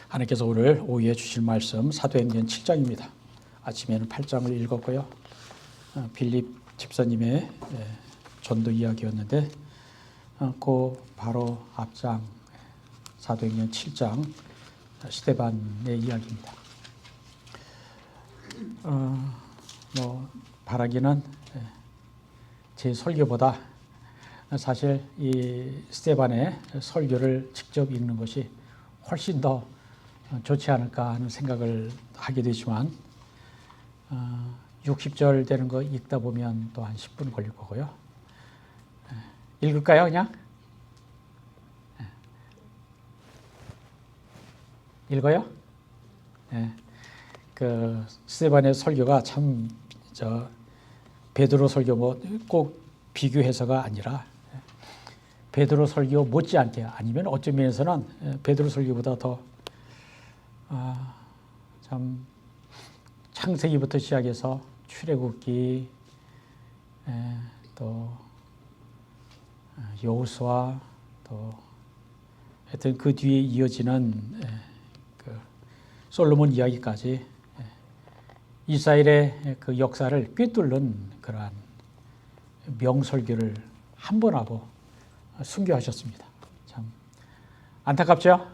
하나님께서 오늘 오후에 주실 말씀 사도행전 7장입니다. 아침에는 8장을 읽었고요. 빌립 집사님의 전도 이야기였는데 그 바로 앞장 사도행전 7장 스데반의 이야기입니다. 바라기는 제 설교보다 사실 이 스데반의 설교를 직접 읽는 것이 훨씬 더 좋지 않을까 하는 생각을 하게 되지만 60절 되는 거 읽다 보면 또 한 10분 걸릴 거고요. 읽을까요, 그냥? 읽어요? 그 스데반의 설교가 참 베드로 설교 꼭 비교해서가 아니라 베드로 설교 못지않게 아니면 어떤 면에서는 베드로 설교보다 더 참 창세기부터 시작해서 출애굽기 또 여호수아 또 하여튼 그 뒤에 이어지는 그 솔로몬 이야기까지 이스라엘의 그 역사를 꿰뚫는 그러한 명설교를 한 번 하고 순교하셨습니다. 참 안타깝죠?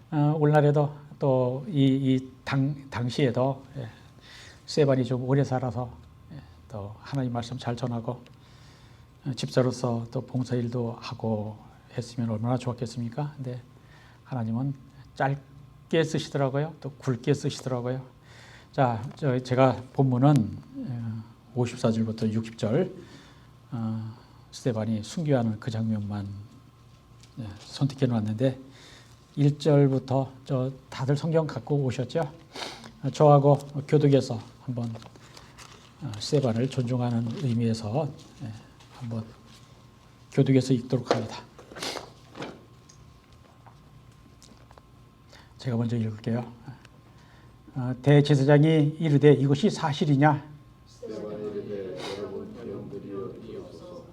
오늘날에도 또 당시에도 스데반이 좀 오래 살아서 또 하나님 말씀 잘 전하고 집사로서 또 봉사일도 하고 했으면 얼마나 좋았겠습니까? 근데 하나님은 짧게 쓰시더라고요. 또 굵게 쓰시더라고요. 자, 제가 본문은 54절부터 60절 스데반이 순교하는 그 장면만 선택해 놓았는데 1절부터 다들 성경 갖고 오셨죠? 저하고 교독에서 한번 스데반을 존중하는 의미에서 한번 교독에서 읽도록 합니다. 제가 먼저 읽을게요. 대제사장이 이르되 이것이 사실이냐? 스데반이 이르되 여러분 영들이여 이옵소서.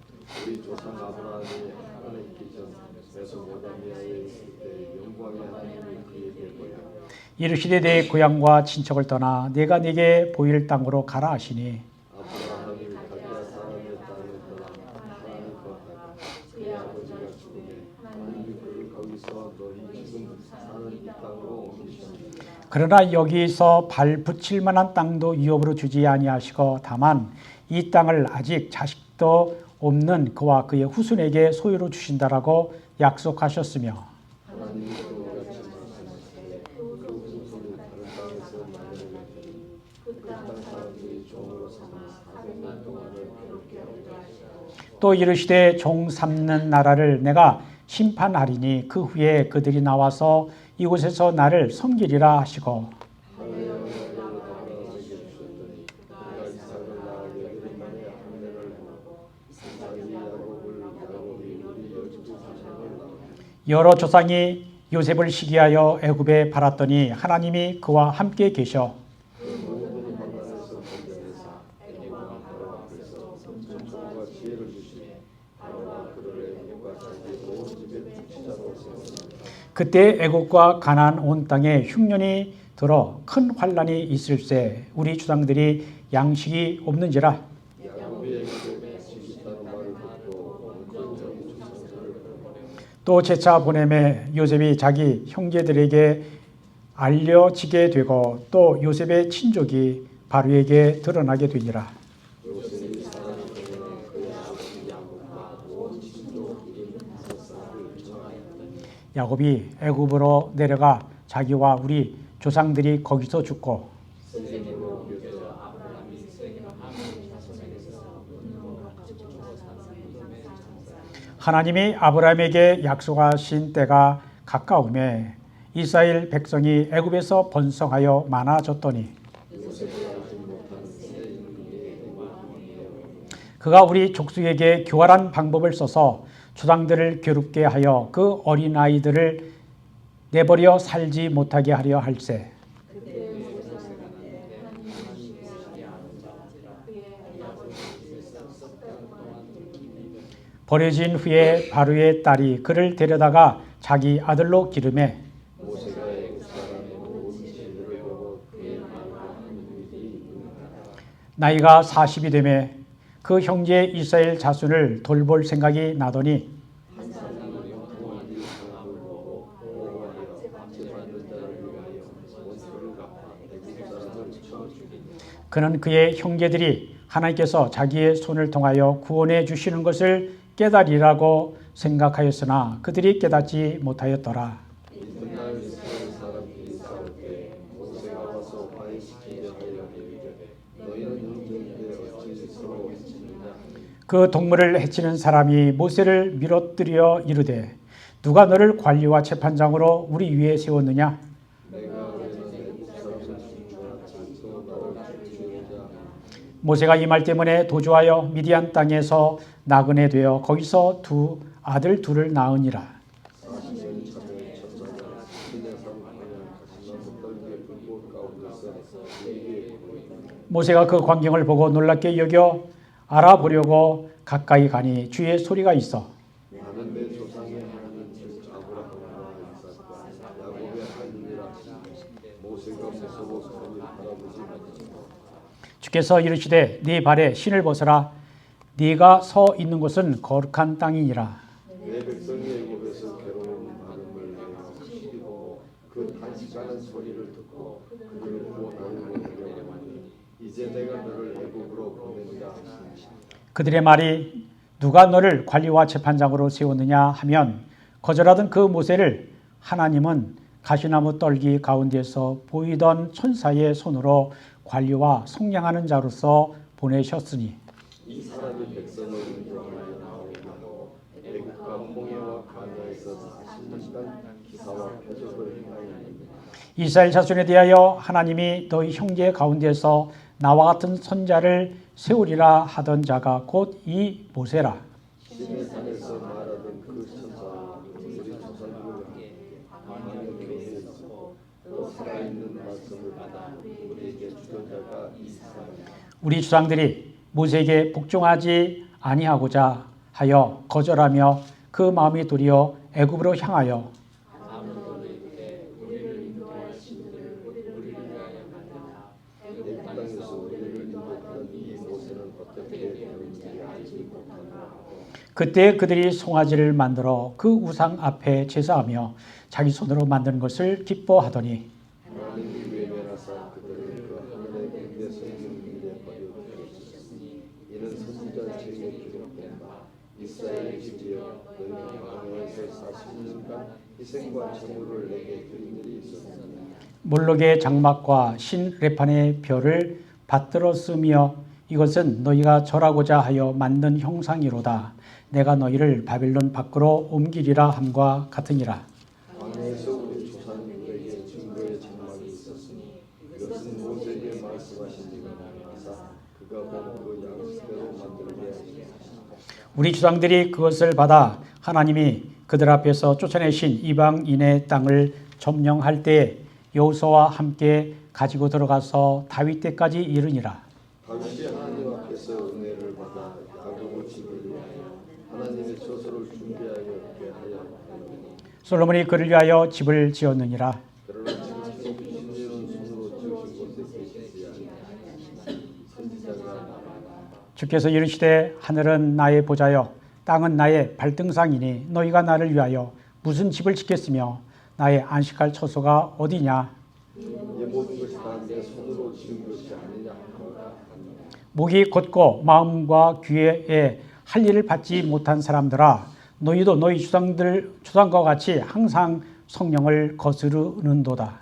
우리 조상 아브라함이 하나님께 전 메소포타미아에 있을 때 영광의 하나님이 그에게 보여 이르시되 내 고향과 친척을 떠나 내가 네게 보일 땅으로 가라 하시니 아브라함이 갈대아 사람의 땅을 떠나 하나님과 하다가 그의 아버지가 죽음에 하나님이 그를 거기서 너희 지금 사는 이 땅으로 옮기셨느니라. 그러나 여기서 발 붙일 만한 땅도 위협으로 주지 아니하시고 다만 이 땅을 아직 자식도 없는 그와 그의 후손에게 소유로 주신다라고 약속하셨으며 하나님이 그와 같이 말씀하시되 그 후손을 다른 땅에서 나누려니 그 땅 사람들이 종으로 삼아 400년 동안을 괴롭게 하리라 하시고 또 이르시되 종 삼는 나라를 내가 심판하리니 그 후에 그들이 나와서 이곳에서 나를 섬기리라 하시고 여러 조상이 요셉을 시기하여 애굽에 팔았더니 하나님이 그와 함께 계셔 그때 애굽과 가나안 온 땅에 흉년이 들어 큰 환란이 있을세 우리 주상들이 양식이 없는지라 또 제차 보내매 요셉이 자기 형제들에게 알려지게 되고 또 요셉의 친족이 바로에게 드러나게 되니라. 야곱이 애굽으로 내려가 자기와 우리 조상들이 거기서 죽고 하나님이 아브라함에게 약속하신 때가 가까우매 이스라엘 백성이 애굽에서 번성하여 많아졌더니 그가 우리 족속에게 교활한 방법을 써서 조상들을 괴롭게 하여 그 어린아이들을 내버려 살지 못하게 하려 할세 버려진 후에 바로의 딸이 그를 데려다가 자기 아들로 기르매 모세가 애굽 나이가 40이 되매 그 형제 이스라엘 자손을 돌볼 생각이 나더니 그는 그의 형제들이 하나님께서 자기의 손을 통하여 구원해 주시는 것을 깨달으리라고 생각하였으나 그들이 깨닫지 못하였더라. 이튿날 이스라엘 사람들이 싸울 때 모세가 와서 화해시키려 하여 이르되 너희는 형제인데 어찌 서로 해치느냐. 그 동물을 해치는 사람이 모세를 밀어뜨려 이르되 누가 너를 관리와 재판장으로 우리 위에 세웠느냐? 내가 왜는 애국 사람을 죽이고 또 너를 죽이고자 모세가 이 말 때문에 도주하여 미디안 땅에서 나그네 되어 거기서 두 아들 둘을 낳으니라. 40년 전에 첫째가 시내산 방향 가시나무 떨기의 불꽃 가운데서 내게 모세가 그 광경을 보고 놀랍게 여겨 알아보려고 가까이 가니 주의 소리가 있어 나는 내 조상의 하나님 즉 아브라함과 이삭과 야곱의 하나님이라 하시니 모세가 무서워서 그를 바라보지 못하고 주께서 이르시되 네 발에 신을 벗어라 네가 서 있는 곳은 거룩한 땅이니라. 내 백성이 애굽에서 괴로운 마음을 내어 시기고 그 단식하는 소리를 듣고 그들을 구원하려고 하니 이제 내가 너를 애굽으로 보내리라 하시니 그들의 말이 누가 너를 관리와 재판장으로 세웠느냐 하면 거절하던 그 모세를 하나님은 가시나무 떨기 가운데서 보이던 천사의 손으로 관리와 속량하는 자로서 보내셨으니 이 사람이 백성을 인도하여 나오게 하고 애국과 홍해와 광야에서 40년간 기사와 표적을 행하였느니라. 이스라엘 자손에 대하여 하나님이 너희 형제 가운데서 나와 같은 선자를 세우리라 하던 자가 곧 이 모세라. 신의 산에서 말하던 그 천사는 우리 조상들과 하나님의 교회에서 또 살아있는 말씀을 받아 우리에게 주던 자가 이 사람이다. 우리 주상들이 모세에게 복종하지 아니하고자 하여 거절하며 그 마음이 도리어 애굽으로 향하여 내 땅에서 우리를 인도하던 이 모세는 어떻게 되는지 알지 못하노라. 그때 그들이 송아지를 만들어 그 우상 앞에 제사하며 자기 손으로 만든 것을 기뻐하더니 하나님이 외면하사 그들을 그 하늘의 군대에서 있는 일에 버려두셨으니 이는 선지자 책에 기록된 바 이스라엘 집이여 너희는 광야에서 40년간 희생과 제물을 내게 드린 일이 있었느냐. 몰록의 장막과 신 레판의 별을 받들었으며 이것은 너희가 절하고자 하여 만든 형상이로다. 내가 너희를 바빌론 밖으로 옮기리라 함과 같으니라. 광야에서 우리 조상들에게 증거의 장막이 있었으니 이것은 모세에게 말씀하신 일을 하사 그가 본 그 양식대로 만들게 하시니 우리 주상들이 그것을 받아 하나님이 그들 앞에서 쫓아내신 이방인의 땅을 점령할 때 여호수아와 함께 가지고 들어가서 다윗 때까지 이르니라. 다윗이 하나님 앞에서 은혜를 받아 야곱의 집을 위하여 하나님의 처소를 준비하여 있게 하여 하였느니 솔로몬이 그를 위하여 집을 지었느니라. 그러나 지금 신이는 손으로 지으신 곳에 계시지 아니하시니 선지자가 말하라. 주께서 이르시되 하늘은 나의 보좌여 땅은 나의 발등상이니 너희가 나를 위하여 무슨 집을 짓겠으며 나의 안식할 처소가 어디냐. 이 모든 것이 다 내 손으로 지은 것이 아니냐 하노라. 목이 곧고 마음과 귀에 할 일을 받지 못한 사람들아 너희도 너희 주상과 같이 항상 성령을 거스르는도다.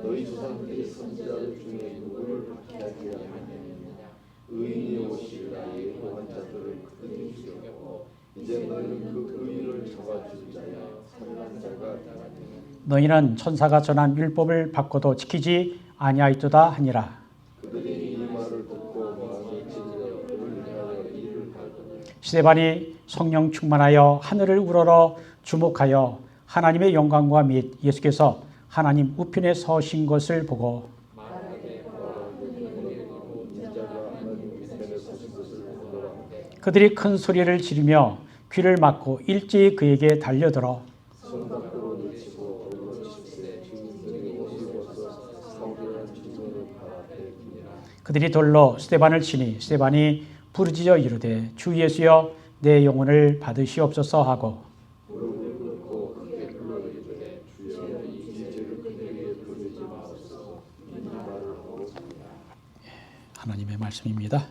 너희 조상들이 선지자들 중에 누구를 박해하게 하느냐. 의인이 오시리라 예고한 자들을 그들이 죽였고 이제 너희는 그 의인을 잡아줄 자야 살인한 자가 되나니 너희는 천사가 전한 율법을 받고도 지키지 아니하였도다 하니라. 그들이 이 말을 듣고 마음이 찔려 그를 향하여 이를 갈더니 스데반이 성령 충만하여 하늘을 우러러 주목하여 하나님의 영광과 및 예수께서 하나님 우편에 서신 것을 보고 인자가 하나님 우편에 서신 것을 보더라. 그들이 큰 소리를 지르며 귀를 막고 일제히 그에게 달려들어 성 밖으로 내치고 돌로 치되 증인들이 옷을 벗어 사울이라는 증거를 팔아 베끼니라. 그들이 돌로 스데반을 치니 스데반이 부르짖어 이르되 주 예수여 내 영혼을 받으시옵소서 하고 무릎을 꿇고 크게 불러 이르되 주여 이 죄를 그들에게 돌리지 마옵소서. 이 말을 하고 삽니다. 하나님의 말씀입니다.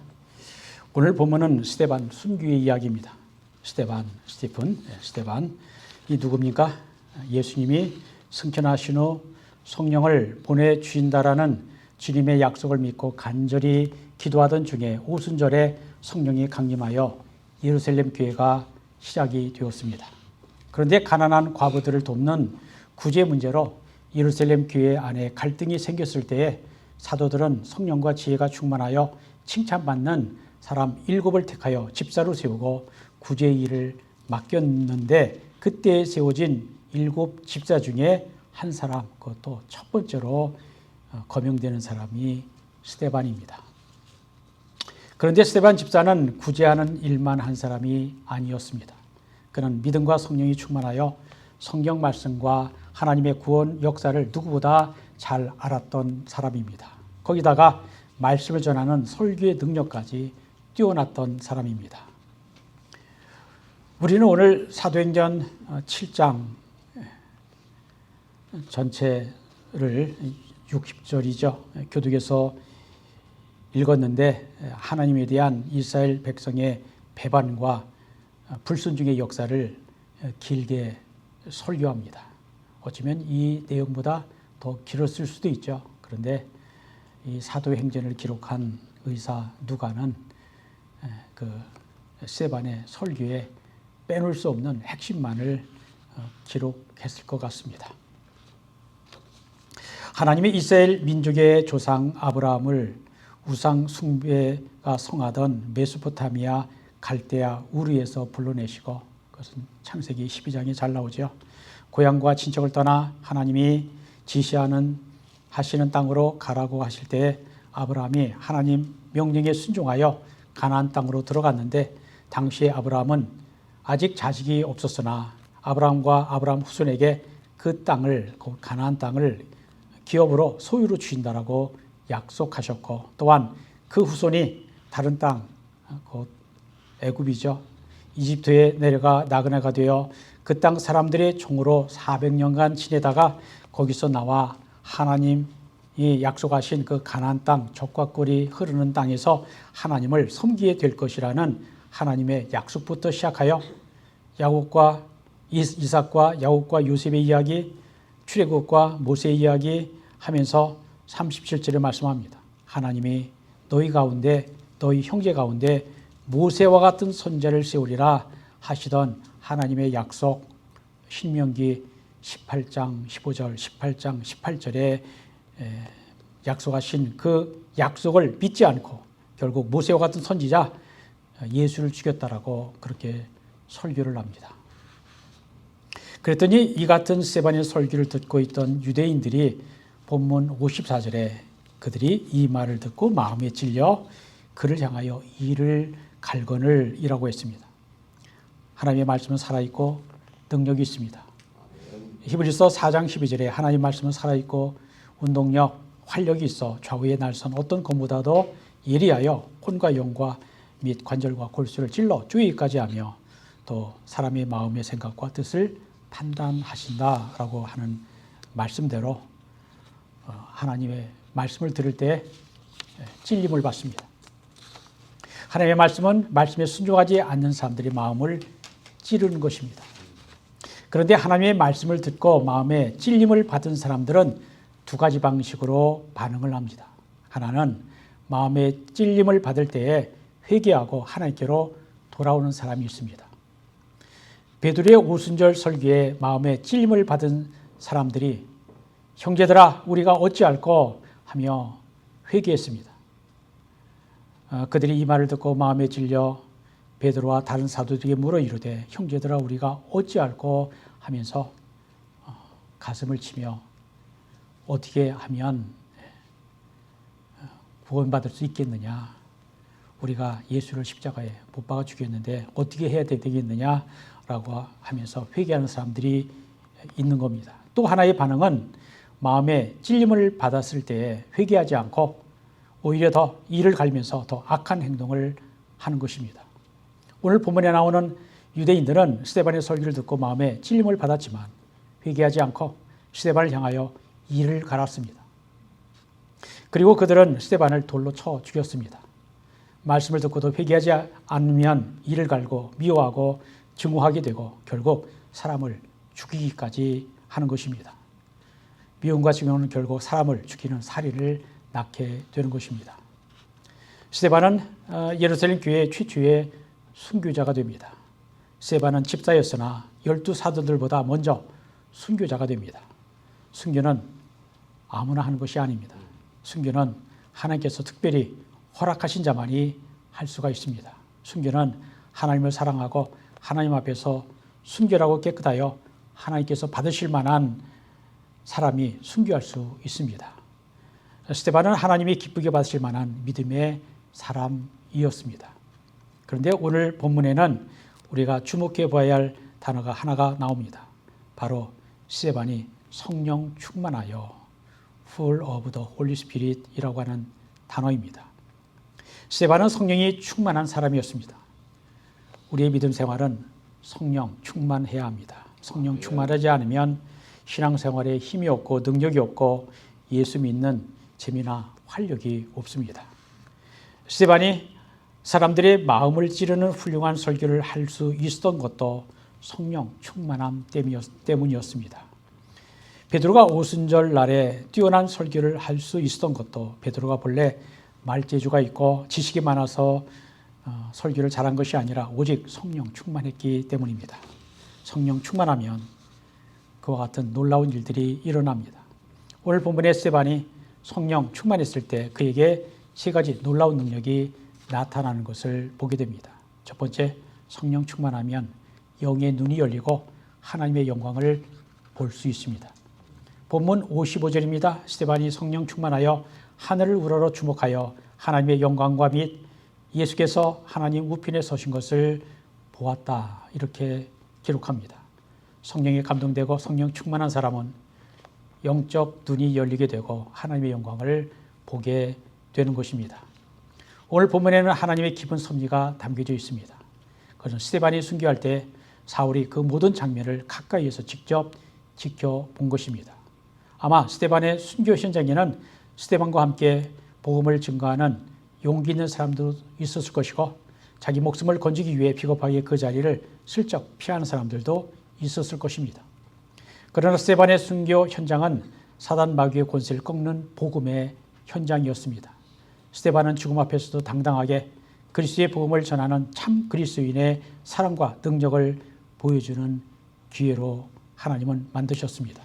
오늘 본문은 스데반 순교의 이야기입니다. 스데반 이 누굽니까? 예수님이 승천하신 후 성령을 보내주신다라는 주님의 약속을 믿고 간절히 기도하던 중에 오순절에 성령이 강림하여 예루살렘 교회가 시작이 되었습니다. 그런데 가난한 과부들을 돕는 구제 문제로 예루살렘 교회 안에 갈등이 생겼을 때에 사도들은 성령과 지혜가 충만하여 칭찬받는 사람 7을 택하여 집사로 세우고 구제의 일을 맡겼는데 그때 세워진 7 집사 중에 한 사람, 그것도 첫 번째로 거명되는 사람이 스데반입니다. 그런데 스데반 집사는 구제하는 일만 한 사람이 아니었습니다. 그는 믿음과 성령이 충만하여 성경 말씀과 하나님의 구원 역사를 누구보다 잘 알았던 사람입니다. 거기다가 말씀을 전하는 설교의 능력까지 뛰어났던 사람입니다. 우리는 오늘 사도행전 7장 전체를 60절이죠. 교독에서 읽었는데 하나님에 대한 이스라엘 백성의 배반과 불순종의 역사를 길게 설교합니다. 어쩌면 이 내용보다 더 길었을 수도 있죠. 그런데 이 사도행전을 기록한 의사 누가는 그 스데반의 설교에 빼놓을 수 없는 핵심만을 기록했을 것 같습니다. 하나님이 이스라엘 민족의 조상 아브라함을 우상 숭배가 성하던 메소포타미아 갈대아 우르에서 불러내시고, 그것은 창세기 12장에 잘 나오죠. 고향과 친척을 떠나 하나님이 하시는 땅으로 가라고 하실 때 아브라함이 하나님 명령에 순종하여 가나안 땅으로 들어갔는데, 당시에 아브라함은 아직 자식이 없었으나 아브라함과 아브라함 후손에게 그 땅을, 그 가나안 땅을 기업으로 소유로 주신다라고 약속하셨고, 또한 그 후손이 다른 땅, 곧 애굽이죠, 이집트에 내려가 나그네가 되어 그 땅 사람들의 종으로 400년간 지내다가 거기서 나와 하나님이 약속하신 그 가나안 땅, 젖과 꿀이 흐르는 땅에서 하나님을 섬기게 될 것이라는 하나님의 약속부터 시작하여 야곱과 이삭과 야곱과 요셉의 이야기, 출애굽과 모세의 이야기 하면서 37절에 말씀합니다. 하나님이 너희 가운데, 너희 형제 가운데 모세와 같은 선자를 세우리라 하시던 하나님의 약속, 신명기 18장 15절, 18장 18절에 약속하신 그 약속을 믿지 않고 결국 모세와 같은 선지자 예수를 죽였다라고 그렇게 설교를 합니다. 그랬더니 이 같은 스데반의 설교를 듣고 있던 유대인들이 본문 54절에 그들이 이 말을 듣고 마음에 찔려 그를 향하여 이를 갈거늘 이라고 했습니다. 하나님의 말씀은 살아있고 능력이 있습니다. 히브리서 4장 12절에 하나님의 말씀은 살아있고 운동력, 활력이 있어 좌우에 날선 어떤 검보다도 예리하여 혼과 영과 및 관절과 골수를 찔러 쪼개기까지 하며 또 사람의 마음의 생각과 뜻을 판단하신다라고 하는 말씀대로 하나님의 말씀을 들을 때 찔림을 받습니다. 하나님의 말씀은 말씀에 순종하지 않는 사람들의 마음을 찌르는 것입니다. 그런데 하나님의 말씀을 듣고 마음에 찔림을 받은 사람들은 두 가지 방식으로 반응을 합니다. 하나는 마음에 찔림을 받을 때에 회개하고 하나님께로 돌아오는 사람이 있습니다. 베드로의 오순절 설교에 마음에 찔림을 받은 사람들이 형제들아 우리가 어찌할꼬 하며 회개했습니다. 그들이 이 말을 듣고 마음에 찔려 베드로와 다른 사도들에게 물어 이르되 형제들아 우리가 어찌할꼬 하면서 가슴을 치며 어떻게 하면 구원받을 수 있겠느냐, 우리가 예수를 십자가에 못 박아 죽였는데 어떻게 해야 되겠느냐라고 하면서 회개하는 사람들이 있는 겁니다. 또 하나의 반응은 마음에 찔림을 받았을 때 회개하지 않고 오히려 더 이를 갈면서 더 악한 행동을 하는 것입니다. 오늘 본문에 나오는 유대인들은 스데반의 설교를 듣고 마음에 찔림을 받았지만 회개하지 않고 스데반을 향하여 이를 갈았습니다. 그리고 그들은 스데반을 돌로 쳐 죽였습니다. 말씀을 듣고도 회개하지 않으면 이를 갈고 미워하고 증오하게 되고 결국 사람을 죽이기까지 하는 것입니다. 미움과 증오는 결국 사람을 죽이는 살인을 낳게 되는 것입니다. 스데반은 예루살렘 교회 최초의 순교자가 됩니다. 스데반은 집사였으나 12사도들보다 먼저 순교자가 됩니다. 순교는 아무나 하는 것이 아닙니다. 순교는 하나님께서 특별히 허락하신 자만이 할 수가 있습니다. 순교는 하나님을 사랑하고 하나님 앞에서 순결하고 깨끗하여 하나님께서 받으실 만한 사람이 순교할 수 있습니다. 스데반은 하나님이 기쁘게 받으실 만한 믿음의 사람이었습니다. 그런데 오늘 본문에는 우리가 주목해 봐야 할 단어가 하나가 나옵니다. 바로 스데반이 성령 충만하여 full of the Holy Spirit이라고 하는 단어입니다. 스데반은 성령이 충만한 사람이었습니다. 우리의 믿음 생활은 성령 충만해야 합니다. 성령 충만하지 않으면 신앙생활에 힘이 없고 능력이 없고 예수 믿는 재미나 활력이 없습니다. 스데반이 사람들의 마음을 찌르는 훌륭한 설교를 할 수 있었던 것도 성령 충만함 때문이었습니다. 베드로가 오순절 날에 뛰어난 설교를 할 수 있었던 것도 베드로가 본래 말재주가 있고 지식이 많아서 설교를 잘한 것이 아니라 오직 성령 충만했기 때문입니다. 성령 충만하면 그와 같은 놀라운 일들이 일어납니다. 오늘 본문의 스데반이 성령 충만했을 때 그에게 세 가지 놀라운 능력이 나타나는 것을 보게 됩니다. 첫 번째, 성령 충만하면 영의 눈이 열리고 하나님의 영광을 볼 수 있습니다. 본문 55절입니다. 스데반이 성령 충만하여 하늘을 우러러 주목하여 하나님의 영광과 및 예수께서 하나님 우편에 서신 것을 보았다. 이렇게 기록합니다. 성령에 감동되고 성령 충만한 사람은 영적 눈이 열리게 되고 하나님의 영광을 보게 되는 것입니다. 오늘 본문에는 하나님의 깊은 섭리가 담겨져 있습니다. 그것은 스데반이 순교할 때 사울이 그 모든 장면을 가까이에서 직접 지켜본 것입니다. 아마 스데반의 순교 현장에는 스데반과 함께 복음을 증거하는 용기 있는 사람도 있었을 것이고 자기 목숨을 건지기 위해 비겁하게 그 자리를 슬쩍 피하는 사람들도 있었을 것입니다. 그러나 스데반의 순교 현장은 사단 마귀의 권세를 꺾는 복음의 현장이었습니다. 스데반은 죽음 앞에서도 당당하게 그리스도의 복음을 전하는 참 그리스도인의 사랑과 능력을 보여주는 기회로 하나님은 만드셨습니다.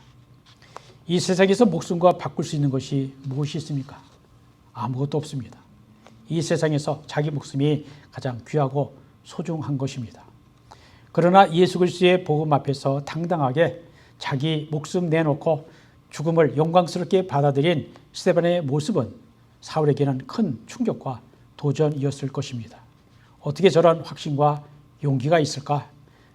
이 세상에서 목숨과 바꿀 수 있는 것이 무엇이 있습니까? 아무것도 없습니다. 이 세상에서 자기 목숨이 가장 귀하고 소중한 것입니다. 그러나 예수 그리스도의 복음 앞에서 당당하게 자기 목숨 내놓고 죽음을 영광스럽게 받아들인 스데반의 모습은 사울에게는 큰 충격과 도전이었을 것입니다. 어떻게 저런 확신과 용기가 있을까?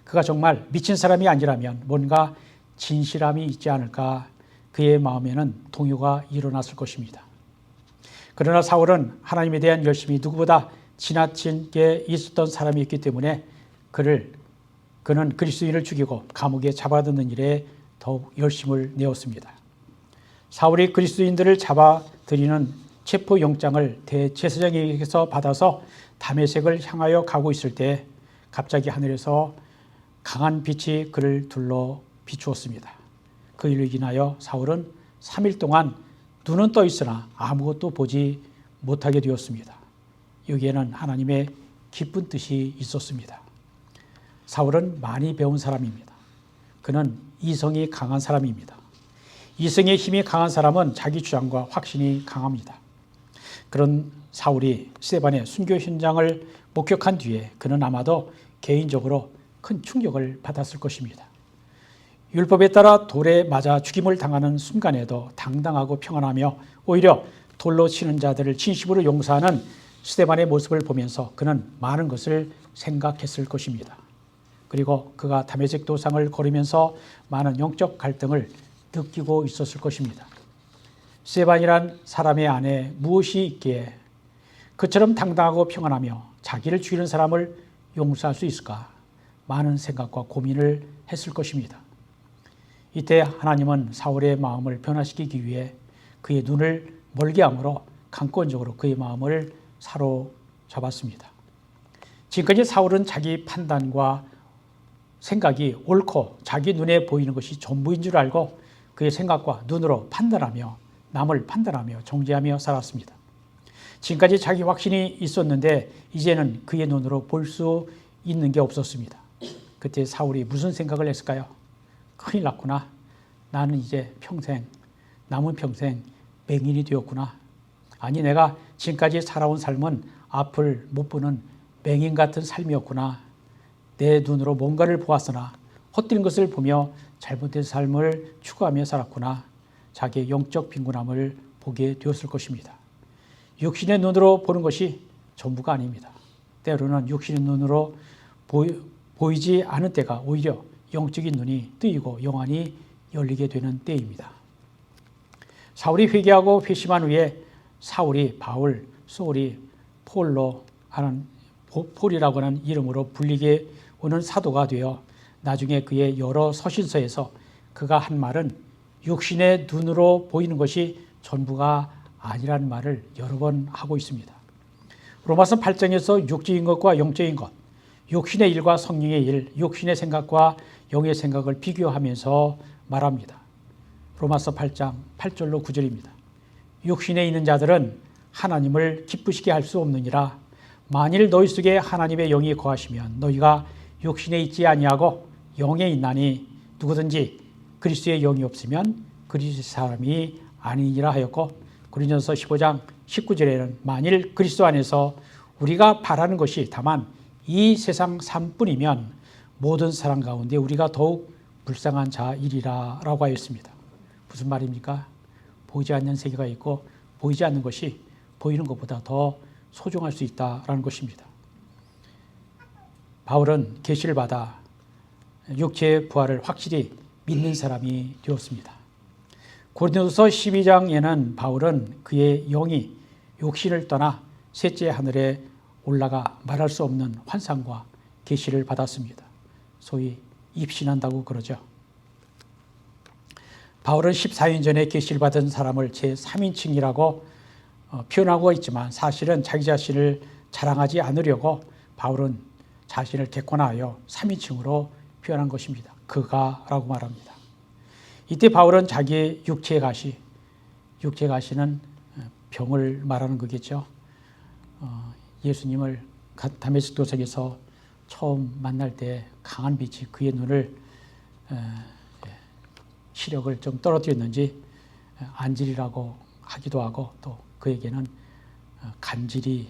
그가 정말 미친 사람이 아니라면 뭔가 진실함이 있지 않을까? 그의 마음에는 동요가 일어났을 것입니다. 그러나 사울은 하나님에 대한 열심이 누구보다 지나치게 있었던 사람이었기 때문에 그는 그리스도인을 죽이고 감옥에 잡아두는 일에 더욱 열심을 내었습니다. 사울이 그리스도인들을 잡아들이는 체포영장을 대제사장에게서 받아서 다메섹을 향하여 가고 있을 때 갑자기 하늘에서 강한 빛이 그를 둘러 비추었습니다. 그 일로 인하여 사울은 3일 동안 눈은 떠 있으나 아무것도 보지 못하게 되었습니다. 여기에는 하나님의 기쁜 뜻이 있었습니다. 사울은 많이 배운 사람입니다. 그는 이성이 강한 사람입니다. 이성의 힘이 강한 사람은 자기 주장과 확신이 강합니다. 그런 사울이 스데반의 순교 현장을 목격한 뒤에 그는 아마도 개인적으로 큰 충격을 받았을 것입니다. 율법에 따라 돌에 맞아 죽임을 당하는 순간에도 당당하고 평안하며 오히려 돌로 치는 자들을 진심으로 용서하는 스데반의 모습을 보면서 그는 많은 것을 생각했을 것입니다. 그리고 그가 다메섹 도상을 걸으면서 많은 영적 갈등을 느끼고 있었을 것입니다. 스데반이란 사람의 안에 무엇이 있기에 그처럼 당당하고 평안하며 자기를 죽이는 사람을 용서할 수 있을까? 많은 생각과 고민을 했을 것입니다. 이때 하나님은 사울의 마음을 변화시키기 위해 그의 눈을 멀게 함으로 강권적으로 그의 마음을 사로잡았습니다. 지금까지 사울은 자기 판단과 생각이 옳고 자기 눈에 보이는 것이 전부인 줄 알고 그의 생각과 눈으로 판단하며 남을 판단하며 정죄하며 살았습니다. 지금까지 자기 확신이 있었는데 이제는 그의 눈으로 볼 수 있는 게 없었습니다. 그때 사울이 무슨 생각을 했을까요? 큰일 났구나. 나는 이제 남은 평생 맹인이 되었구나. 아니, 내가 지금까지 살아온 삶은 앞을 못 보는 맹인 같은 삶이었구나. 내 눈으로 뭔가를 보았으나 헛되는 것을 보며 잘못된 삶을 추구하며 살았구나. 자기의 영적 빈곤함을 보게 되었을 것입니다. 육신의 눈으로 보는 것이 전부가 아닙니다. 때로는 육신의 눈으로 보이지 않은 때가 오히려 영적인 눈이 뜨이고 영안이 열리게 되는 때입니다. 사울이 회개하고 회심한 후에 사울이 바울, 소울이 폴이라고 하는 이름으로 불리게 오는 사도가 되어 나중에 그의 여러 서신서에서 그가 한 말은 육신의 눈으로 보이는 것이 전부가 아니라는 말을 여러 번 하고 있습니다. 로마서 8장에서 육적인 것과 영적인 것, 육신의 일과 성령의 일, 육신의 생각과 영의 생각을 비교하면서 말합니다. 로마서 8장 8절로 9절입니다. 육신에 있는 자들은 하나님을 기쁘시게 할 수 없느니라. 만일 너희 속에 하나님의 영이 거하시면 너희가 육신에 있지 아니하고 영에 있나니 누구든지 그리스도의 영이 없으면 그리스도의 사람이 아니니라 하였고, 고린도전서 15장 19절에는 만일 그리스도 안에서 우리가 바라는 것이 다만 이 세상 삶뿐이면 모든 사람 가운데 우리가 더욱 불쌍한 자이리라 라고 하였습니다. 무슨 말입니까? 보이지 않는 세계가 있고 보이지 않는 것이 보이는 것보다 더 소중할 수 있다라는 것입니다. 바울은 계시를 받아 육체의 부활을 확실히 믿는 사람이 되었습니다. 고린도서 12장에는 바울은 그의 영이 육신을 떠나 셋째 하늘에 올라가 말할 수 없는 환상과 계시를 받았습니다. 소위 입신한다고 그러죠. 바울은 14년 전에 계시를 받은 사람을 제3인칭이라고 표현하고 있지만 사실은 자기 자신을 자랑하지 않으려고 바울은 자신을 객관화하여 3인칭으로 표현한 것입니다. 그가라고 말합니다. 이때 바울은 자기의 육체의 가시는 병을 말하는 거겠죠. 예수님을 다메섹 도성에서 처음 만날 때 강한 빛이 그의 눈을 시력을 좀 떨어뜨렸는지 안질이라고 하기도 하고 또 그에게는 간질이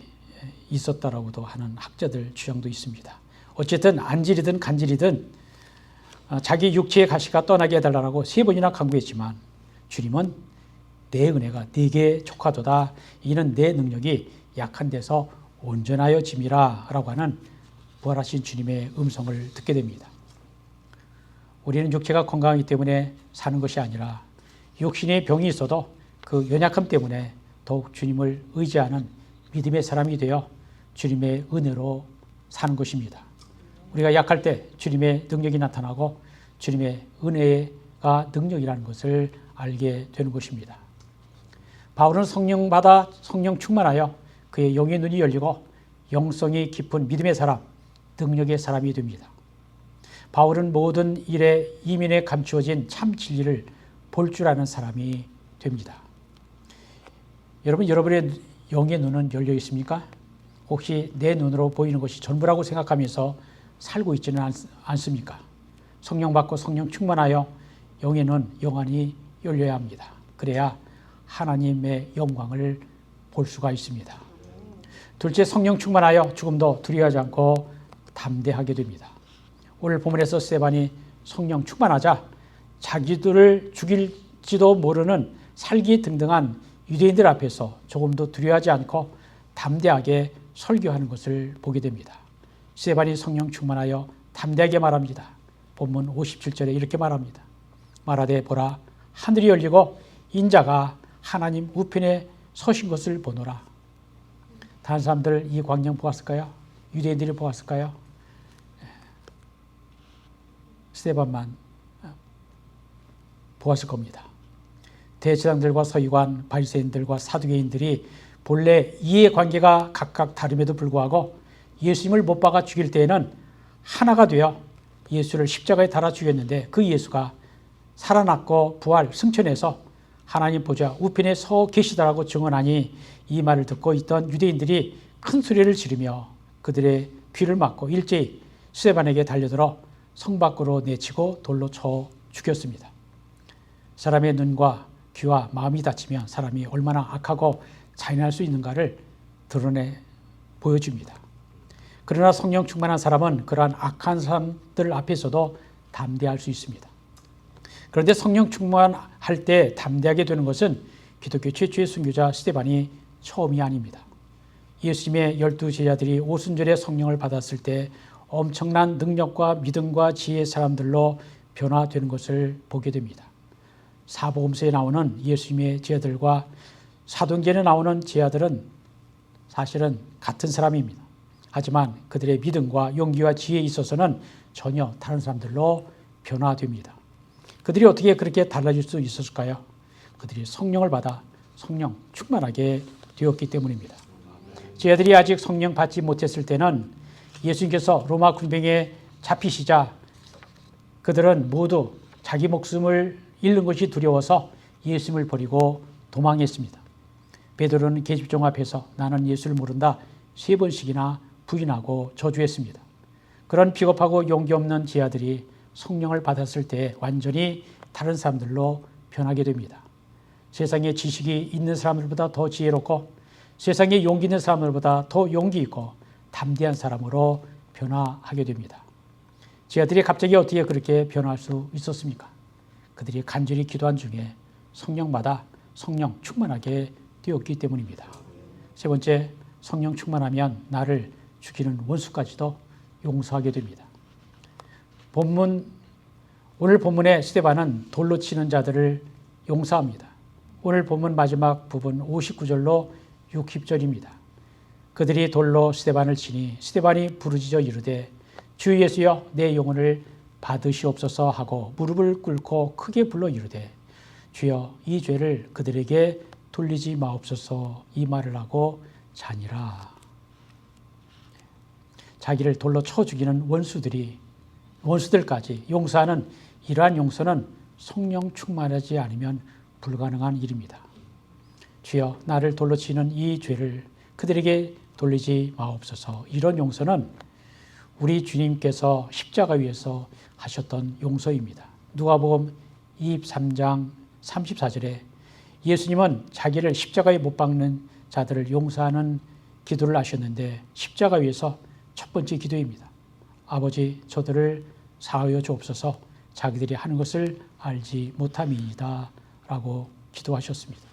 있었다라고도 하는 학자들 주장도 있습니다. 어쨌든 안질이든 간질이든 자기 육체의 가시가 떠나게 해달라고 3번이나 간구했지만 주님은 내 은혜가 네게 족하도다. 이는 내 능력이 약한 데서 온전하여 짐이라 라고 하는 부활하신 주님의 음성을 듣게 됩니다. 우리는 육체가 건강하기 때문에 사는 것이 아니라 육신의 병이 있어도 그 연약함 때문에 더욱 주님을 의지하는 믿음의 사람이 되어 주님의 은혜로 사는 것입니다. 우리가 약할 때 주님의 능력이 나타나고 주님의 은혜가 능력이라는 것을 알게 되는 것입니다. 바울은 성령 받아 성령 충만하여 그의 영의 눈이 열리고 영성이 깊은 믿음의 사람, 능력의 사람이 됩니다. 바울은 모든 일에 이민에 감추어진 참 진리를 볼 줄 아는 사람이 됩니다. 여러분의 영의 눈은 열려 있습니까? 혹시 내 눈으로 보이는 것이 전부라고 생각하면서 살고 있지는 않습니까? 성령 받고 성령 충만하여 영의 눈, 영안이 열려야 합니다. 그래야 하나님의 영광을 볼 수가 있습니다. 둘째, 성령 충만하여 죽음도 두려워하지 않고 담대하게 됩니다. 오늘 본문에서 스데반이 성령 충만하자 자기들을 죽일지도 모르는 살기등등한 유대인들 앞에서 조금도 두려워하지 않고 담대하게 설교하는 것을 보게 됩니다. 스데반이 성령 충만하여 담대하게 말합니다. 본문 57절에 이렇게 말합니다. 말하되 보라, 하늘이 열리고 인자가 하나님 우편에 서신 것을 보노라. 다른 사람들 이 광경 보았을까요? 유대인들이 보았을까요? 스데반만 보았을 겁니다. 대제사장들과 서기관, 바리새인들과 사두개인들이 본래 이해관계가 각각 다름에도 불구하고 예수님을 못 박아 죽일 때에는 하나가 되어 예수를 십자가에 달아 죽였는데 그 예수가 살아났고 부활 승천해서 하나님 보좌 우편에 서 계시다라고 증언하니 이 말을 듣고 있던 유대인들이 큰 소리를 지르며 그들의 귀를 막고 일제히 스데반에게 달려들어 성 밖으로 내치고 돌로 쳐 죽였습니다. 사람의 눈과 귀와 마음이 닫히면 사람이 얼마나 악하고 잔인할 수 있는가를 드러내 보여줍니다. 그러나 성령 충만한 사람은 그러한 악한 사람들 앞에서도 담대할 수 있습니다. 그런데 성령 충만할 때 담대하게 되는 것은 기독교 최초의 순교자 스데반이 처음이 아닙니다. 예수님의 12제자들이 오순절에 성령을 받았을 때 엄청난 능력과 믿음과 지혜의 사람들로 변화되는 것을 보게 됩니다. 사복음서에 나오는 예수님의 제자들과 사도행전에 나오는 제자들은 사실은 같은 사람입니다. 하지만 그들의 믿음과 용기와 지혜에 있어서는 전혀 다른 사람들로 변화됩니다. 그들이 어떻게 그렇게 달라질 수 있었을까요? 그들이 성령을 받아 성령 충만하게 되었기 때문입니다. 제자들이 아직 성령 받지 못했을 때는 예수님께서 로마 군병에 잡히시자 그들은 모두 자기 목숨을 잃는 것이 두려워서 예수님을 버리고 도망했습니다. 베드로는 계집종 앞에서 나는 예수를 모른다 3번씩이나 부인하고 저주했습니다. 그런 비겁하고 용기 없는 제자들이 성령을 받았을 때 완전히 다른 사람들로 변하게 됩니다. 세상에 지식이 있는 사람들보다 더 지혜롭고 세상에 용기 있는 사람들보다 더 용기 있고 담대한 사람으로 변화하게 됩니다. 제자들이 갑자기 어떻게 그렇게 변화할 수 있었습니까? 그들이 간절히 기도한 중에 성령마다 성령 충만하게 되었기 때문입니다. 세 번째, 성령 충만하면 나를 죽이는 원수까지도 용서하게 됩니다. 오늘 본문의 스데반은 돌로 치는 자들을 용서합니다. 오늘 본문 마지막 부분 59절로 60절입니다. 그들이 돌로 스데반을 치니 스데반이 부르짖어 이르되 주 예수여 내 영혼을 받으시옵소서 하고 무릎을 꿇고 크게 불러 이르되 주여 이 죄를 그들에게 돌리지 마옵소서 이 말을 하고 자니라. 자기를 돌로 쳐 죽이는 원수들까지 용서하는 이러한 용서는 성령 충만하지 않으면 불가능한 일입니다. 주여 나를 돌로 치는 이 죄를 그들에게 돌리지 마옵소서. 이런 용서는 우리 주님께서 십자가 위에서 하셨던 용서입니다. 누가복음 23장 34절에 예수님은 자기를 십자가에 못 박는 자들을 용서하는 기도를 하셨는데 십자가 위에서 첫 번째 기도입니다. 아버지 저들을 사하여 주옵소서 자기들이 하는 것을 알지 못함이니이다 라고 기도하셨습니다.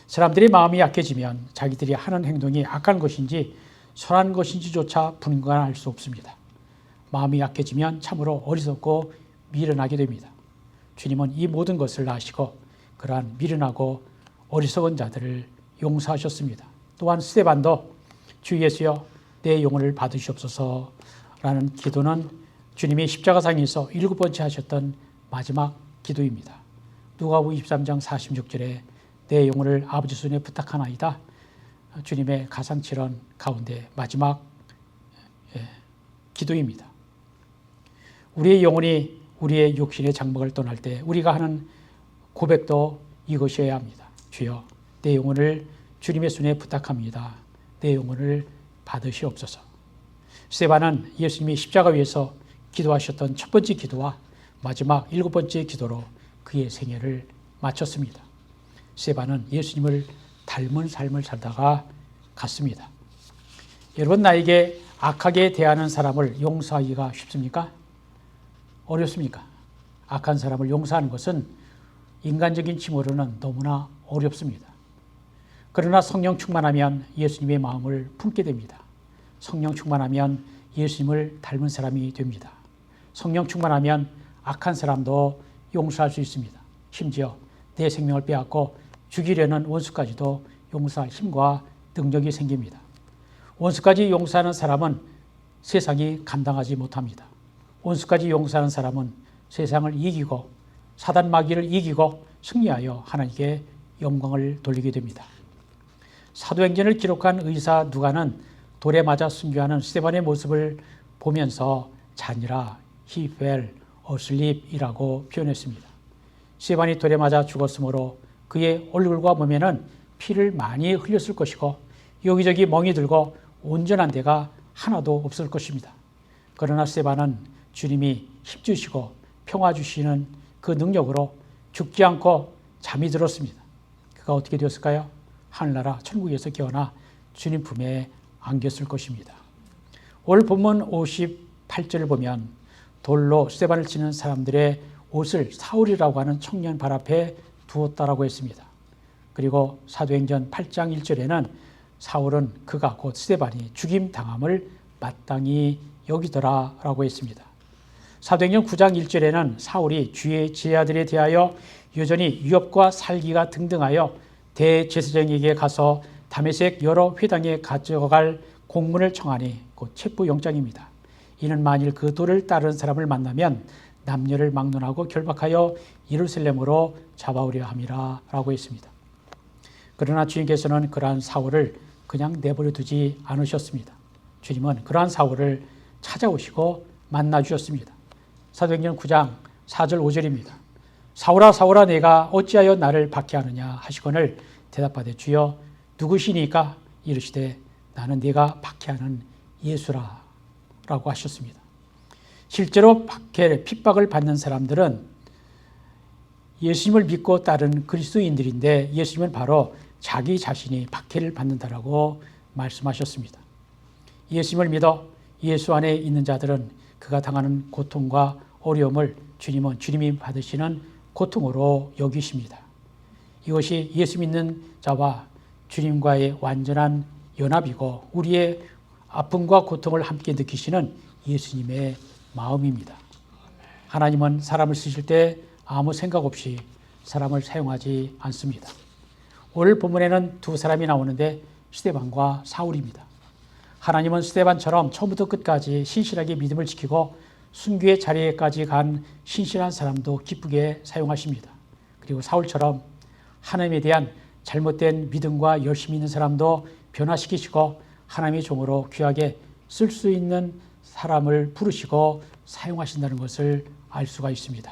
사람들이 마음이 약해지면 자기들이 하는 행동이 악한 것인지 선한 것인지조차 분간할 수 없습니다. 마음이 약해지면 참으로 어리석고 미련하게 됩니다. 주님은 이 모든 것을 아시고 그러한 미련하고 어리석은 자들을 용서하셨습니다. 또한 스데반도 주 예수여 내 영혼을 받으시옵소서라는 기도는 주님이 십자가상에서 7번째 하셨던 마지막 기도입니다. 누가복음 23장 46절에 내 영혼을 아버지 손에 부탁하나이다. 주님의 가상칠언 가운데 마지막 기도입니다. 우리의 영혼이 우리의 육신의 장막을 떠날 때 우리가 하는 고백도 이것이어야 합니다. 주여 내 영혼을 주님의 손에 부탁합니다. 내 영혼을 받으시옵소서. 스데반은 예수님이 십자가 위에서 기도하셨던 첫 번째 기도와 마지막 7번째 기도로 그의 생애를 마쳤습니다. 스데반은 예수님을 닮은 삶을 살다가 갔습니다. 여러분 나에게 악하게 대하는 사람을 용서하기가 쉽습니까? 어렵습니까? 악한 사람을 용서하는 것은 인간적인 힘으로는 너무나 어렵습니다. 그러나 성령 충만하면 예수님의 마음을 품게 됩니다. 성령 충만하면 예수님을 닮은 사람이 됩니다. 성령 충만하면 악한 사람도 용서할 수 있습니다. 심지어 내 생명을 빼앗고 죽이려는 원수까지도 용서할 힘과 능력이 생깁니다. 원수까지 용서하는 사람은 세상이 감당하지 못합니다. 원수까지 용서하는 사람은 세상을 이기고 사단 마귀를 이기고 승리하여 하나님께 영광을 돌리게 됩니다. 사도행전을 기록한 의사 누가는 돌에 맞아 순교하는 스데반의 모습을 보면서 잔이라 he fell asleep이라고 표현했습니다. 스데반이 돌에 맞아 죽었으므로 그의 얼굴과 몸에는 피를 많이 흘렸을 것이고 여기저기 멍이 들고 온전한 데가 하나도 없을 것입니다. 그러나 스데반은 주님이 힘주시고 평화 주시는 그 능력으로 죽지 않고 잠이 들었습니다. 그가 어떻게 되었을까요? 하늘나라 천국에서 깨어나 주님 품에 안겼을 것입니다. 오늘 본문 58절을 보면 돌로 스데반을 치는 사람들의 옷을 사울이라고 하는 청년 발 앞에 두었다라고 했습니다. 그리고 사도행전 8장 1절에는 사울은 그가 곧 스데반이 죽임 당함을 마땅히 여기더라라고 했습니다. 사도행전 9장 1절에는 사울이 주의 제자들에 대하여 여전히 유업과 살기가 등등하여 대제사장에게 가서 다메섹 여러 회당에 가져갈 공문을 청하니 곧 체포영장입니다. 이는 만일 그 도를 따르는 사람을 만나면 남녀를 막론하고 결박하여 예루살렘으로 잡아오려 함이라 라고 했습니다. 그러나 주님께서는 그러한 사울을 그냥 내버려 두지 않으셨습니다. 주님은 그러한 사울을 찾아오시고 만나 주셨습니다. 사도행전 9장 4절 5절입니다. 사울아 사울아 내가 어찌하여 나를 박해하느냐 하시거늘 대답하되 주여 누구시니까 이르시되 나는 네가 박해하는 예수라 라고 하셨습니다. 실제로 핍박을 받는 사람들은 예수님을 믿고 따른 그리스도인들인데 예수님은 바로 자기 자신이 박해를 받는다라고 말씀하셨습니다. 예수님을 믿어 예수 안에 있는 자들은 그가 당하는 고통과 어려움을 주님은 주님이 받으시는 고통으로 여기십니다. 이것이 예수 믿는 자와 주님과의 완전한 연합이고 우리의 아픔과 고통을 함께 느끼시는 예수님의 마음입니다. 하나님은 사람을 쓰실 때 아무 생각 없이 사람을 사용하지 않습니다. 오늘 본문에는 두 사람이 나오는데 스데반과 사울입니다. 하나님은 스데반처럼 처음부터 끝까지 신실하게 믿음을 지키고 순교의 자리에까지 간 신실한 사람도 기쁘게 사용하십니다. 그리고 사울처럼 하나님에 대한 잘못된 믿음과 열심히 있는 사람도 변화시키시고 하나님의 종으로 귀하게 쓸 수 있는 사람을 부르시고 사용하신다는 것을 알 수가 있습니다.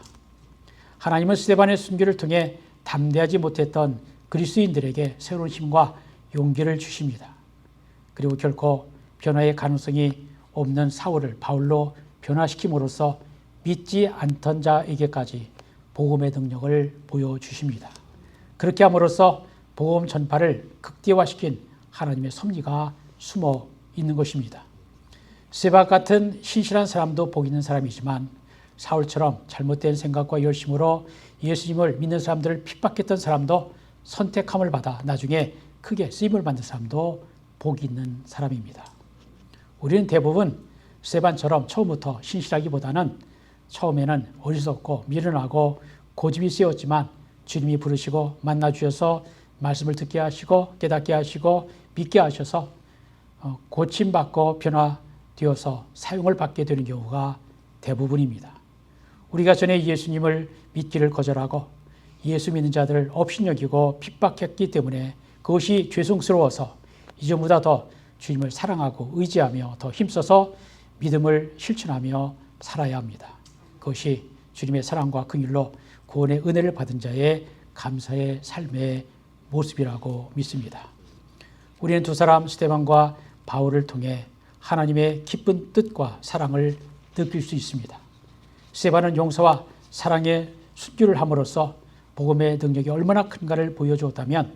하나님은 스데반의 순교를 통해 담대하지 못했던 그리스도인들에게 새로운 힘과 용기를 주십니다. 그리고 결코 변화의 가능성이 없는 사울을 바울로 변화시킴으로써 믿지 않던 자에게까지 복음의 능력을 보여주십니다. 그렇게 함으로써 복음 전파를 극대화시킨 하나님의 섭리가 숨어 있는 것입니다. 스데반 같은 신실한 사람도 복 있는 사람이지만 사울처럼 잘못된 생각과 열심으로 예수님을 믿는 사람들을 핍박했던 사람도 선택함을 받아 나중에 크게 쓰임을 받는 사람도 복 있는 사람입니다. 우리는 대부분 스데반처럼 처음부터 신실하기보다는 처음에는 어리석고 미련하고 고집이 세웠지만 주님이 부르시고 만나 주셔서 말씀을 듣게 하시고 깨닫게 하시고 믿게 하셔서 고침받고 변화되어서 사용을 받게 되는 경우가 대부분입니다. 우리가 전에 예수님을 믿기를 거절하고 예수 믿는 자들을 업신여기고 핍박했기 때문에 그것이 죄송스러워서 이전보다 더 주님을 사랑하고 의지하며 더 힘써서 믿음을 실천하며 살아야 합니다. 그것이 주님의 사랑과 긍휼로 구원의 은혜를 받은 자의 감사의 삶의 모습이라고 믿습니다. 우리는 두 사람 스데반과 바울을 통해 하나님의 기쁜 뜻과 사랑을 느낄 수 있습니다. 스데반은 용서와 사랑의 순교를 함으로써 복음의 능력이 얼마나 큰가를 보여주었다면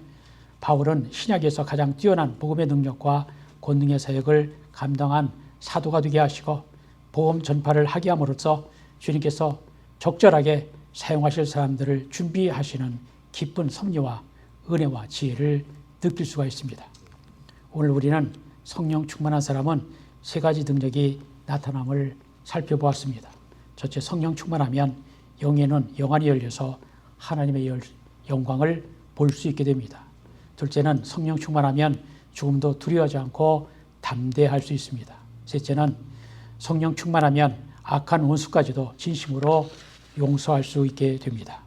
바울은 신약에서 가장 뛰어난 복음의 능력과 권능의 사역을 감당한 사도가 되게 하시고 복음 전파를 하게 함으로써 주님께서 적절하게 사용하실 사람들을 준비하시는 기쁜 섭리와 은혜와 지혜를 느낄 수가 있습니다. 오늘 우리는 성령 충만한 사람은 세 가지 능력이 나타남을 살펴보았습니다. 첫째, 성령 충만하면 영에는 영안이 열려서 하나님의 영광을 볼 수 있게 됩니다. 둘째는 성령 충만하면 죽음도 두려워하지 않고 담대할 수 있습니다. 셋째는 성령 충만하면 악한 원수까지도 진심으로 용서할 수 있게 됩니다.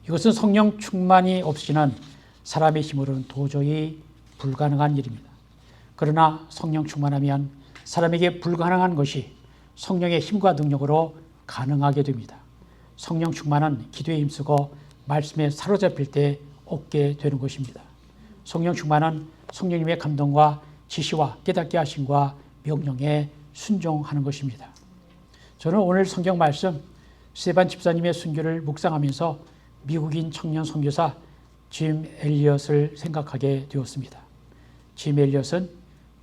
이것은 성령 충만이 없이는 사람의 힘으로는 도저히 불가능한 일입니다. 그러나 성령 충만하면 사람에게 불가능한 것이 성령의 힘과 능력으로 가능하게 됩니다. 성령 충만은 기도에 힘쓰고 말씀에 사로잡힐 때 얻게 되는 것입니다. 성령 충만은 성령님의 감동과 지시와 깨닫게 하심과 명령에 순종하는 것입니다. 저는 오늘 성경 말씀 스테반 집사님의 순교를 묵상하면서 미국인 청년 선교사 짐 엘리엇을 생각하게 되었습니다. 짐 엘리엇은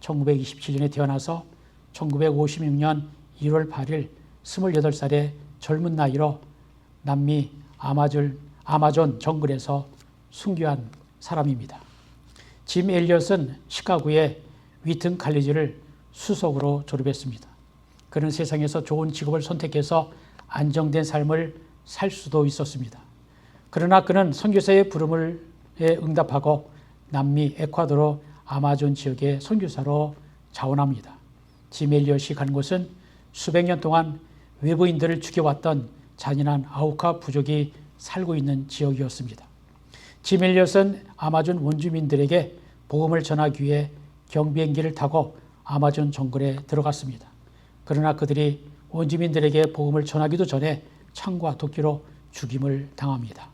1927년에 태어나서 1956년 1월 8일 28살의 젊은 나이로 남미 아마존 정글에서 순교한 사람입니다. 짐 엘리엇은 시카고의 위튼 칼리지를 수석으로 졸업했습니다. 그는 세상에서 좋은 직업을 선택해서 안정된 삶을 살 수도 있었습니다. 그러나 그는 선교사의 부름에 응답하고 남미 에콰도르 아마존 지역의 선교사로 자원합니다. 짐 엘리엇이 간 곳은 수백 년 동안 외부인들을 죽여왔던 잔인한 아우카 부족이 살고 있는 지역이었습니다. 짐 엘리엇은 아마존 원주민들에게 복음을 전하기 위해 경비행기를 타고 아마존 정글에 들어갔습니다. 그러나 그들이 원주민들에게 복음을 전하기도 전에 창과 도끼로 죽임을 당합니다.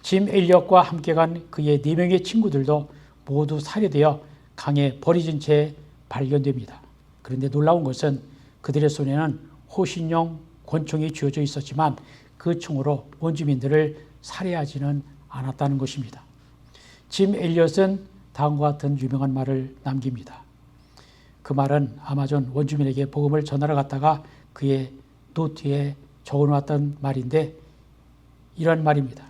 짐 엘리엇과 함께 간 그의 4명의 친구들도 모두 살해되어 강에 버려진 채 발견됩니다. 그런데 놀라운 것은 그들의 손에는 호신용 권총이 쥐어져 있었지만 그 총으로 원주민들을 살해하지는 않았다는 것입니다. 짐 엘리엇은 다음과 같은 유명한 말을 남깁니다. 그 말은 아마존 원주민에게 복음을 전하러 갔다가 그의 노트에 적어놓았던 말인데 이런 말입니다.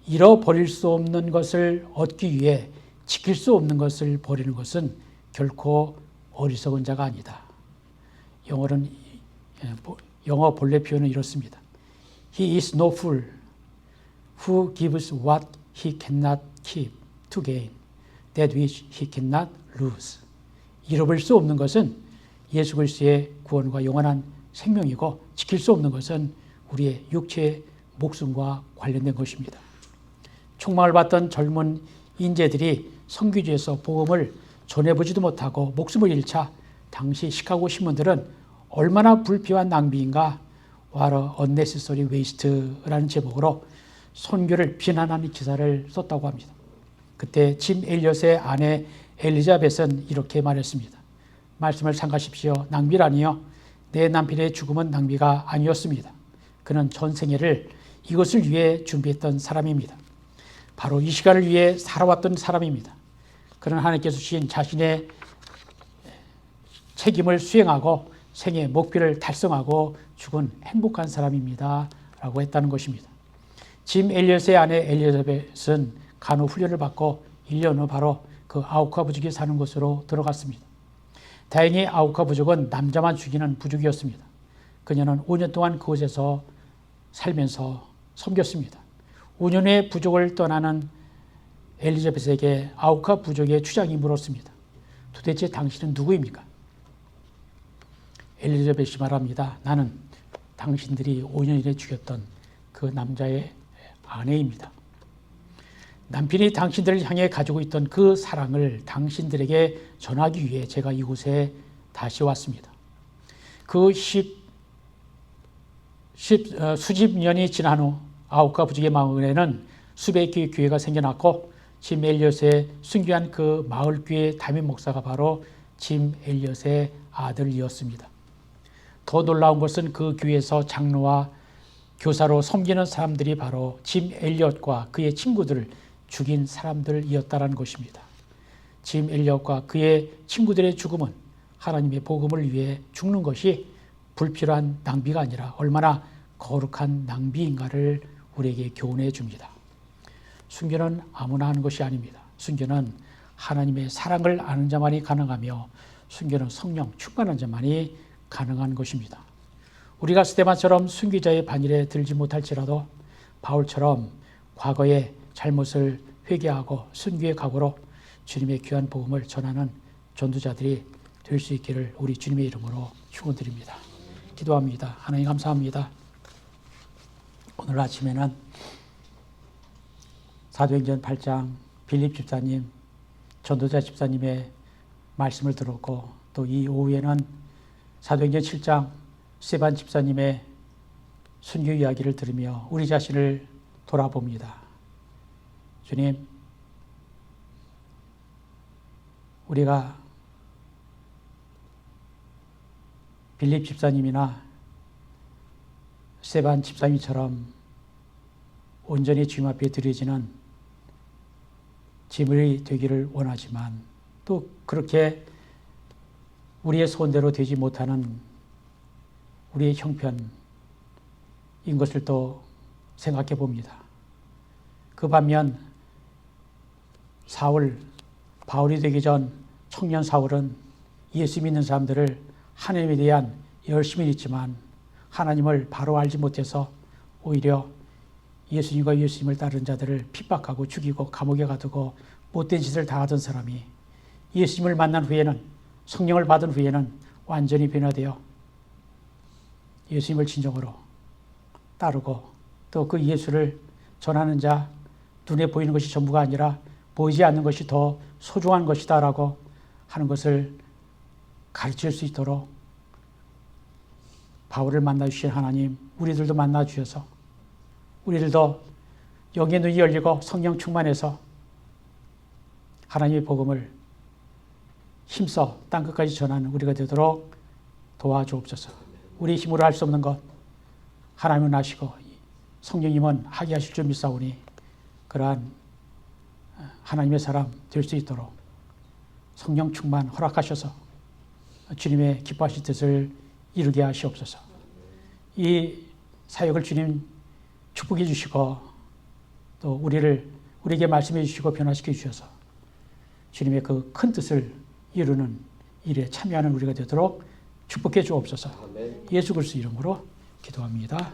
잃어버릴 수 없는 것을 얻기 위해 지킬 수 없는 것을 버리는 것은 결코 어리석은 자가 아니다. 영어 본래 표현은 이렇습니다. He is no fool who gives what he cannot keep to gain that which he cannot lose. 잃어버릴 수 없는 것은 예수 그리스도의 구원과 영원한 생명이고 지킬 수 없는 것은 우리의 육체의 목숨과 관련된 것입니다. 총망을 받던 젊은 인재들이 선교지에서 복음을 전해보지도 못하고 목숨을 잃자 당시 시카고 신문들은 얼마나 불필요한 낭비인가 What a unnecessary waste라는 제목으로 선교를 비난하는 기사를 썼다고 합니다. 그때 짐 엘리엇의 아내 엘리자벳은 이렇게 말했습니다. 말씀을 삼가십시오. 낭비라니요. 내 남편의 죽음은 낭비가 아니었습니다. 그는 전생애를 이것을 위해 준비했던 사람입니다. 바로 이 시간을 위해 살아왔던 사람입니다. 그는 하나님께서 주신 자신의 책임을 수행하고 생애 목표를 달성하고 죽은 행복한 사람입니다. 라고 했다는 것입니다. 짐 엘리엇의 아내 엘리자벳은 간호 훈련을 받고 1년 후 바로 그 아우카 부족이 사는 곳으로 들어갔습니다. 다행히 아우카 부족은 남자만 죽이는 부족이었습니다. 그녀는 5년 동안 그곳에서 살면서 섬겼습니다. 5년 후에 부족을 떠나는 엘리자벳에게 아우카 부족의 추장이 물었습니다. 도대체 당신은 누구입니까? 엘리자벳이 말합니다. 나는 당신들이 5년 전에 죽였던 그 남자의 아내입니다. 남편이 당신들을 향해 가지고 있던 그 사랑을 당신들에게 전하기 위해 제가 이곳에 다시 왔습니다. 그 수십 년이 지난 후 아우카 부족의 마을에는 수백 개의 교회가 생겨났고 짐 엘리엇의 순교한 그 마을 교회 담임 목사가 바로 짐 엘리엇의 아들이었습니다. 더 놀라운 것은 그 교회에서 장로와 교사로 섬기는 사람들이 바로 짐 엘리엇과 그의 친구들을 죽인 사람들이었다는 것입니다. 짐 엘리엇과 그의 친구들의 죽음은 하나님의 복음을 위해 죽는 것이 불필요한 낭비가 아니라 얼마나 거룩한 낭비인가를 우리에게 교훈해 줍니다. 순교는 아무나 하는 것이 아닙니다. 순교는 하나님의 사랑을 아는 자만이 가능하며 순교는 성령 충만한 자만이 가능한 것입니다. 우리가 스데반처럼 순교자의 반열에 들지 못할지라도 바울처럼 과거의 잘못을 회개하고 순교의 각오로 주님의 귀한 복음을 전하는 전도자들이 될 수 있기를 우리 주님의 이름으로 축원드립니다. 기도합니다. 하나님 감사합니다. 오늘 아침에는 사도행전 8장 빌립 집사님, 전도자 집사님의 말씀을 들었고 또 이 오후에는 사도행전 7장 스데반 집사님의 순교 이야기를 들으며 우리 자신을 돌아봅니다. 주님, 우리가 빌립 집사님이나 스데반 집사님처럼 온전히 주님 앞에 드려지는 제물이 되기를 원하지만 또 그렇게 우리의 소원대로 되지 못하는 우리의 형편인 것을 또 생각해 봅니다. 그 반면 바울이 되기 전 청년 사울은 예수 믿는 사람들을 하나님에 대한 열심이 있지만 하나님을 바로 알지 못해서 오히려 예수님과 예수님을 따르는 자들을 핍박하고 죽이고 감옥에 가두고 못된 짓을 다 하던 사람이 예수님을 만난 후에는, 성령을 받은 후에는 완전히 변화되어 예수님을 진정으로 따르고 또 그 예수를 전하는 자, 눈에 보이는 것이 전부가 아니라 보이지 않는 것이 더 소중한 것이다 라고 하는 것을 가르칠 수 있도록 바울을 만나주신 하나님, 우리들도 만나주셔서 우리들도 영의 눈이 열리고 성령 충만해서 하나님의 복음을 힘써 땅끝까지 전하는 우리가 되도록 도와주옵소서. 우리 힘으로 할 수 없는 것 하나님은 아시고 성령님은 하게 하실 줄 믿사오니 그러한 하나님의 사람 될 수 있도록 성령 충만 허락하셔서 주님의 기뻐하실 뜻을 이루게 하시옵소서. 이 사역을 주님 축복해 주시고 또 우리에게 말씀해 주시고 변화시켜 주셔서 주님의 그 큰 뜻을 이루는 일에 참여하는 우리가 되도록 축복해 주옵소서. 예수 그리스도 이름으로 기도합니다.